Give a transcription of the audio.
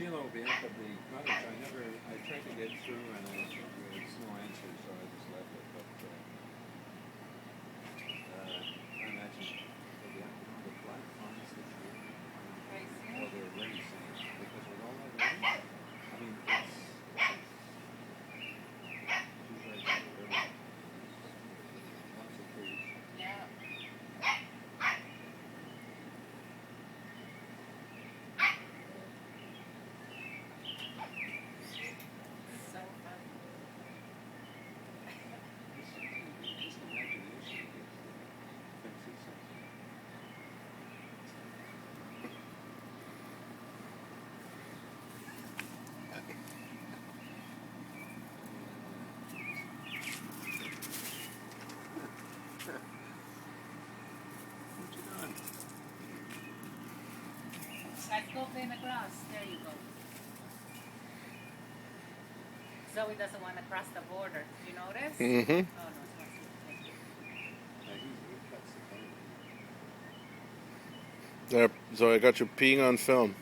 Sheila will be up at the cottage. I tried to get through and there was no answer, so I just left it. But I imagine they'll be up on the flat farms this year. Or they're already saying, because with all that rain, I mean, it's she's right down the river. Lots of trees. Yeah. So fun. Just imagination fixes it. What you doing? Let's go play in the grass. There you go. Zoe doesn't want to cross the border. Did you notice? Mm-hmm. Oh, no, it's not. He cuts the phone. There, so I got you peeing on film.